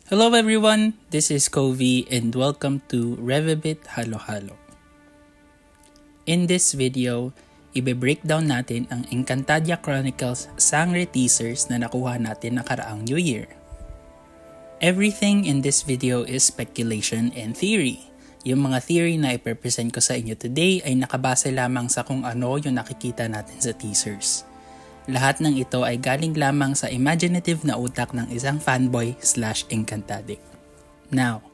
Hello everyone, this is Covey and welcome to Revibit Halo Halo. In this video, ibe-breakdown natin ang Encantadia Chronicles sangre teasers na nakuha natin nakaraang New Year. Everything in this video is speculation and theory. Yung mga theory na i-present ko sa inyo today ay nakabase lamang sa kung ano yung nakikita natin sa teasers. Lahat ng ito ay galing lamang sa imaginative na utak ng isang fanboy/encantadia. Now,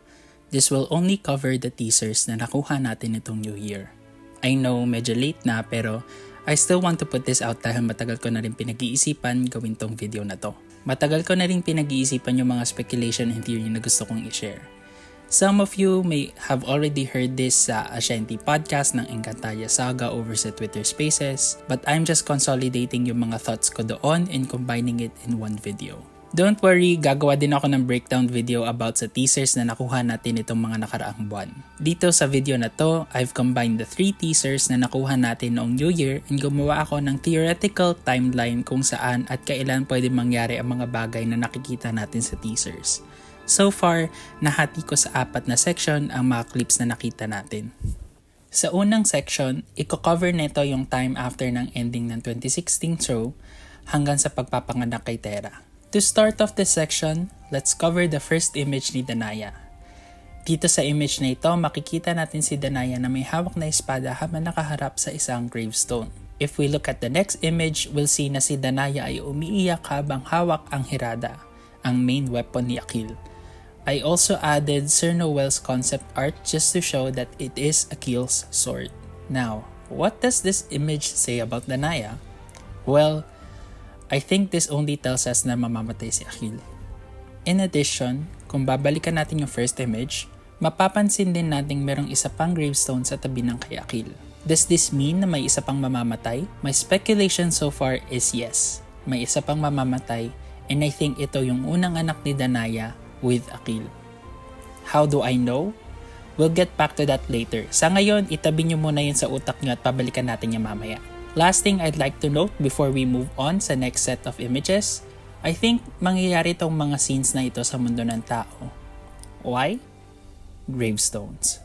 this will only cover the teasers na nakuha natin itong New Year. I know medyo late na pero I still want to put this out dahil matagal ko na rin pinag-iisipan gawin tong video na to. Matagal ko na rin pinag-iisipan yung mga speculation and theory na gusto kong i-share. Some of you may have already heard this sa Ashanti podcast ng Encantadia Saga over sa Twitter Spaces, but I'm just consolidating yung mga thoughts ko doon and combining it in one video. Don't worry, gagawa din ako ng breakdown video about sa teasers na nakuha natin itong mga nakaraang buwan. Dito sa video na to, I've combined the 3 teasers na nakuha natin noong New Year and gumawa ako ng theoretical timeline kung saan at kailan pwede mangyari ang mga bagay na nakikita natin sa teasers. So far, nahati ko sa 4 na section ang mga clips na nakita natin. Sa unang section, i-cover nito yung time after ng ending ng 2016 show hanggang sa pagpapanganak kay Terra. To start off this section, let's cover the first image ni Danaya. Dito sa image na ito, makikita natin si Danaya na may hawak na espada habang nakaharap sa isang gravestone. If we look at the next image, we'll see na si Danaya ay umiiyak habang hawak ang hirada, ang main weapon ni Akil. I also added Sir Noel's concept art just to show that it is Akil's sword. Now, what does this image say about Danaya? Well, I think this only tells us na mamamatay si Akil. In addition, kung babalikan natin yung first image, mapapansin din natin merong isa pang gravestone sa tabi ng kay Akil. Does this mean na may isa pang mamamatay? My speculation so far is yes. May isa pang mamamatay and I think ito yung unang anak ni Danaya with Akil. How do I know? We'll get back to that later. Sa ngayon, itabi nyo muna yun sa utak nyo at pabalikan natin yung mamaya. Last thing I'd like to note before we move on sa next set of images, I think mangyayari tong mga scenes na ito sa mundo ng tao. Why? Gravestones.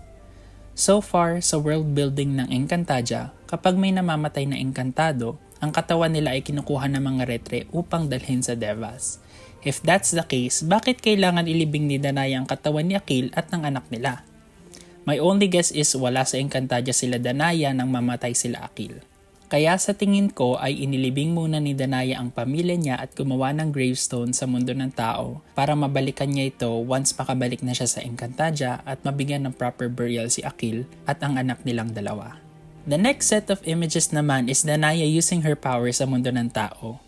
So far, sa world building ng Encantadia, kapag may namamatay na engkantado, ang katawan nila ay kinukuha ng mga retre upang dalhin sa devas. If that's the case, bakit kailangan ilibing ni Danaya ang katawan ni Akil at ng anak nila? My only guess is wala sa Encantadia sila Danaya nang mamatay sila Akil. Kaya sa tingin ko ay inilibing muna ni Danaya ang pamilya niya at gumawa ng gravestone sa mundo ng tao para mabalikan niya ito once makabalik na siya sa Encantadia at mabigyan ng proper burial si Akil at ang anak nilang dalawa. The next set of images naman is Danaya using her power sa mundo ng tao.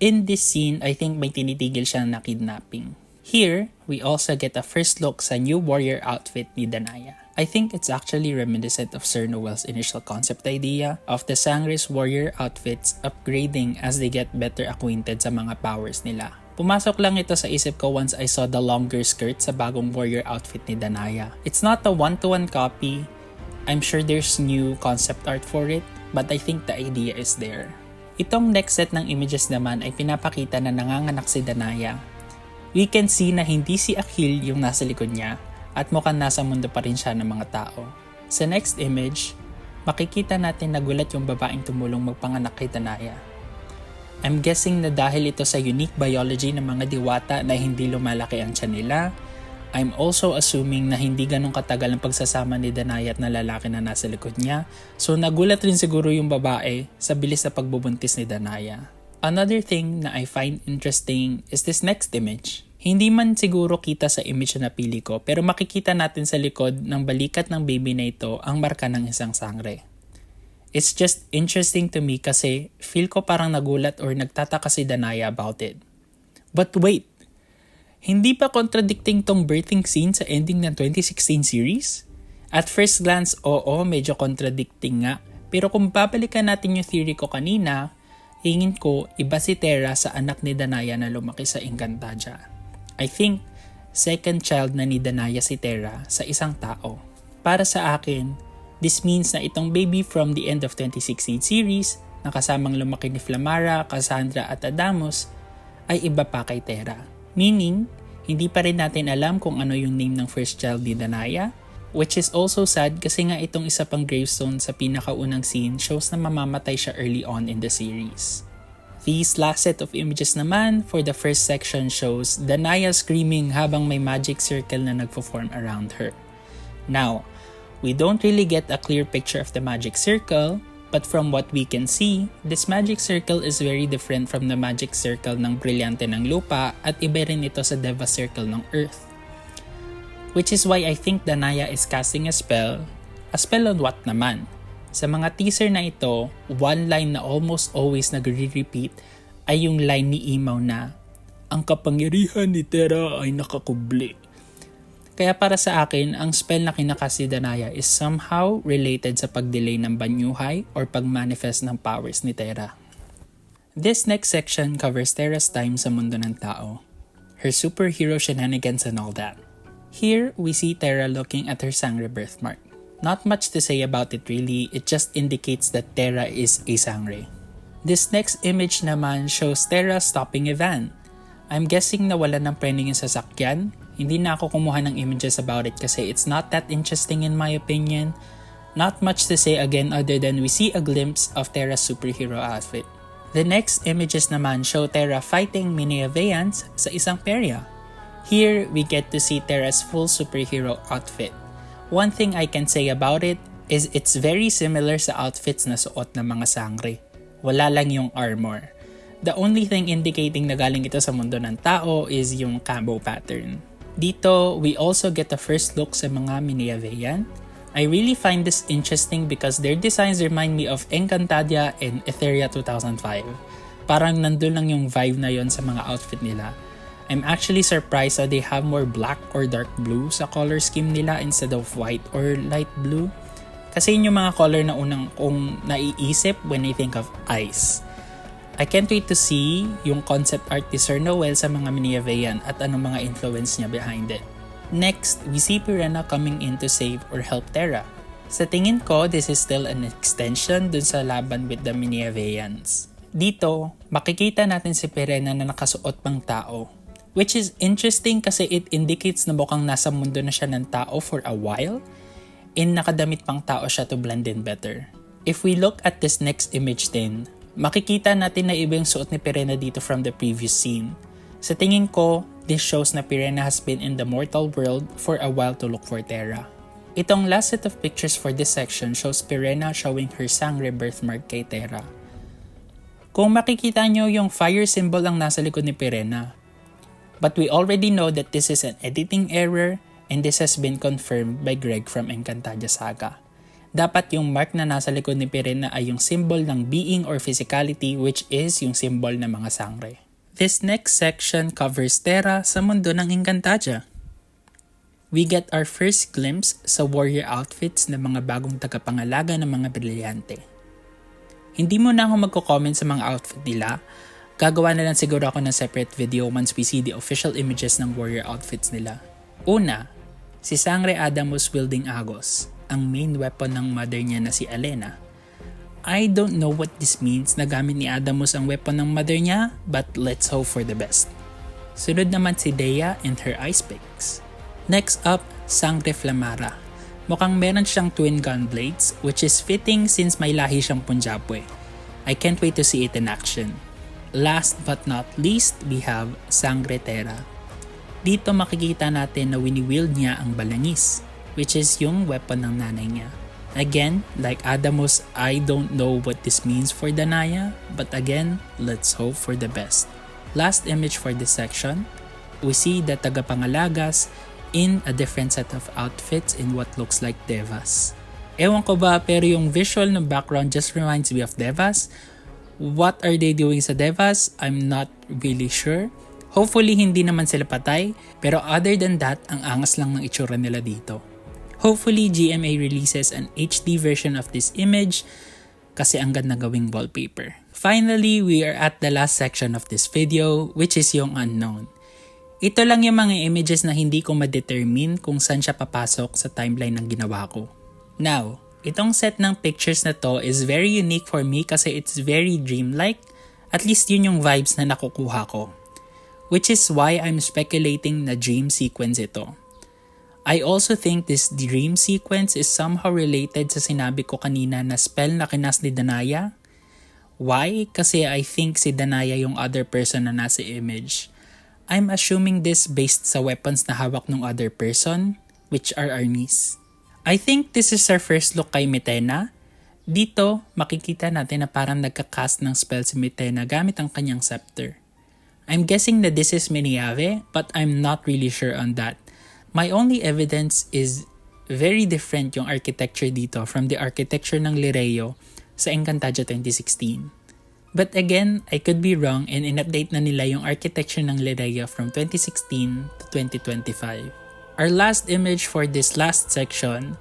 In this scene, I think may tinitigil siya na kidnapping. Here, we also get a first look sa new warrior outfit ni Danaya. I think it's actually reminiscent of Sir Noel's initial concept idea of the Sangre's warrior outfits upgrading as they get better acquainted sa mga powers nila. Pumasok lang ito sa isip ko once I saw the longer skirt sa bagong warrior outfit ni Danaya. It's not a one-to-one copy. I'm sure there's new concept art for it, but I think the idea is there. Itong next set ng images naman ay pinapakita na nanganganak si Danaya. We can see na hindi si Akil yung nasa likod niya at mukhang nasa mundo pa rin siya ng mga tao. Sa next image, makikita natin nagulat yung babaeng tumulong magpanganak kay Danaya. I'm guessing na dahil ito sa unique biology ng mga diwata na hindi lumalaki ang tiyan nila, I'm also assuming na hindi ganun katagal ang pagsasama ni Danaya at na lalaki na nasa likod niya, so nagulat rin siguro yung babae sa bilis na pagbubuntis ni Danaya. Another thing na I find interesting is this next image. Hindi man siguro kita sa image na napili ko, pero makikita natin sa likod ng balikat ng baby na ito ang marka ng isang sangre. It's just interesting to me kasi feel ko parang nagulat or nagtataka si Danaya about it. But wait! Hindi pa contradicting tong birthing scene sa ending ng 2016 series? At first glance, oo, medyo contradicting nga. Pero kung babalikan natin yung theory ko kanina, hingin ko iba si Terra sa anak ni Danaya na lumaki sa Encantadia. I think, second child na ni Danaya si Terra sa isang tao. Para sa akin, this means na itong baby from the end of 2016 series, na kasamang lumaki ni Flamara, Cassandra at Adamus, ay iba pa kay Terra. Meaning, Hindi pa rin natin alam kung ano yung name ng first child ni Danaya, which is also sad kasi nga itong isa pang gravestone sa pinakaunang scene shows na mamamatay siya early on in the series. These last set of images naman for the first section shows Danaya screaming habang may magic circle na nagpo-form around her. Now, we don't really get a clear picture of the magic circle, but from what we can see, this magic circle is very different from the magic circle ng brilyante ng lupa at iba rin ito sa Deva circle ng earth. Which is why I think Danaya is casting a spell on what naman? Sa mga teaser na ito, one line na almost always nagre-repeat ay yung line ni Imaw na, "Ang kapangyarihan ni Terra ay nakakubli." Kaya para sa akin, ang spell na kinakas ni Danaya is somehow related sa pag-delay ng banyuhay or pag-manifest ng powers ni Terra. This next section covers Terra's time sa mundo ng tao, her superhero shenanigans and all that. Here, we see Terra looking at her sangre birthmark. Not much to say about it really, it just indicates that Terra is a sangre. This next image naman shows Terra stopping a van. I'm guessing na wala ng prending yung sasakyan. Hindi na ako kumuha ng images about it kasi it's not that interesting in my opinion. Not much to say again other than we see a glimpse of Terra's superhero outfit. The next images naman show Terra fighting Mineaveans sa isang perya. Here, we get to see Terra's full superhero outfit. One thing I can say about it is it's very similar sa outfits na suot ng mga sangre. Wala lang yung armor. The only thing indicating na galing ito sa mundo ng tao is yung camo pattern. Dito, we also get a first look sa mga Mineavean. I really find this interesting because their designs remind me of Encantadia and Etheria 2005. Parang nandun lang yung vibe na yon sa mga outfit nila. I'm actually surprised that they have more black or dark blue sa color scheme nila instead of white or light blue. Kasi yun yung mga color na unang kong naiisip when I think of ice. I can't wait to see yung concept art ni Sir Noel sa mga Mineavean at anong mga influence niya behind it. Next, we see Pirena coming in to save or help Terra. Sa tingin ko, this is still an extension dun sa laban with the Mineaveans. Dito, makikita natin si Pirena na nakasuot pang tao. Which is interesting kasi it indicates na mukhang nasa mundo na siya ng tao for a while and nakadamit pang tao siya to blend in better. If we look at this next image din, makikita natin na iba yung suot ni Pirena dito from the previous scene. Sa tingin ko, this shows na Pirena has been in the mortal world for a while to look for Terra. Itong last set of pictures for this section shows Pirena showing her sangre birthmark kay Terra. Kung makikita nyo yung fire symbol ang nasa likod ni Pirena. But we already know that this is an editing error and this has been confirmed by Greg from Encantadia Saga. Dapat yung mark na nasa likod ni Pirena ay yung symbol ng being or physicality which is yung symbol ng mga sangre. This next section covers Terra sa mundo ng Encantadia. We get our first glimpse sa warrior outfits ng mga bagong tagapangalaga ng mga brilyante. Hindi mo na ako magko-comment sa mga outfit nila. Gagawa na lang siguro ako ng separate video once we see the official images ng warrior outfits nila. Una, si Sangre Adamus wielding Agos, ang main weapon ng mother niya na si Elena. I don't know what this means na gamit ni Adamus ang weapon ng mother niya, but let's hope for the best. Sunod naman si Dea and her ice picks. Next up, Sangre Flamara. Mukhang meron siyang twin gun blades, which is fitting since may lahi siyang Punjabwe. I can't wait to see it in action. Last but not least, we have Sangre Terra. Dito makikita natin na wini-wield niya ang balangis, which is yung weapon ng nanay niya. Again, like Adamus, I don't know what this means for Danaya, but again, let's hope for the best. Last image for this section, we see the tagapangalagas in a different set of outfits in what looks like Devas. Ewan ko ba, pero yung visual ng background just reminds me of Devas. What are they doing sa Devas? I'm not really sure. Hopefully hindi naman sila patay, pero other than that, ang angas lang ng itsura nila dito. Hopefully GMA releases an HD version of this image kasi ang ganda gawing wallpaper. Finally, we are at the last section of this video, which is yung unknown. Ito lang yung mga images na hindi ko ma-determine kung saan siya papasok sa timeline ng ginawa ko. Now, itong set ng pictures na to is very unique for me kasi it's very dreamlike. At least yun yung vibes na nakukuha ko. which is why I'm speculating na dream sequence ito. I also think this dream sequence is somehow related sa sinabi ko kanina na spell na kinas ni Danaya. Why? Kasi I think si Danaya yung other person na nasa image. I'm assuming this based sa weapons na hawak ng other person, which are Arnis. I think this is our first look kay Mitena. Dito, makikita natin na parang nagka-cast ng spell si Mitena gamit ang kanyang scepter. I'm guessing that this is Miniave, but I'm not really sure on that. My only evidence is very different yung architecture dito from the architecture ng Lireo sa Encantadia 2016. But again, I could be wrong and in-update na nila yung architecture ng Lireo from 2016 to 2025. Our last image for this last section,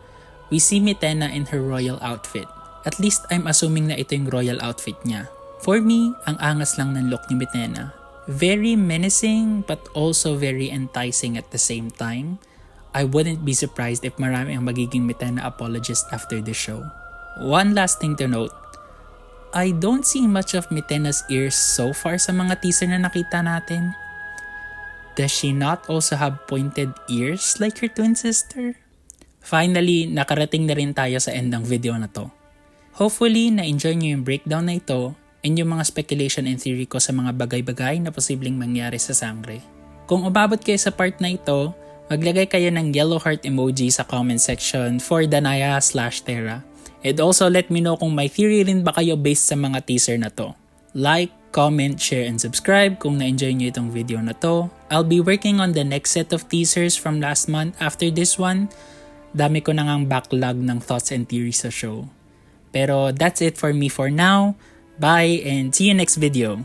we see Mitena in her royal outfit. At least I'm assuming na ito yung royal outfit niya. For me, ang angas lang ng look ni Mitena. Very menacing but also very enticing at the same time. I wouldn't be surprised if marami ang magiging Mitena apologist after the show. One last thing to note, I don't see much of Mitena's ears so far sa mga teaser na nakita natin. Does she not also have pointed ears like her twin sister? Finally, nakarating na rin tayo sa end ng video na to. Hopefully, na-enjoy nyo yung breakdown na ito and yung mga speculation and theory ko sa mga bagay-bagay na posibleng mangyari sa sangre. Kung umabot kayo sa part na ito, maglagay kayo ng yellow heart emoji sa comment section for Danaya/Terra. And also let me know kung may theory rin ba kayo based sa mga teaser na to. Like, comment, share, and subscribe kung na-enjoy nyo itong video na to. I'll be working on the next set of teasers from last month after this one. Dami ko na ngang backlog ng thoughts and theories sa show. Pero that's it for me for now. Bye and see you next video.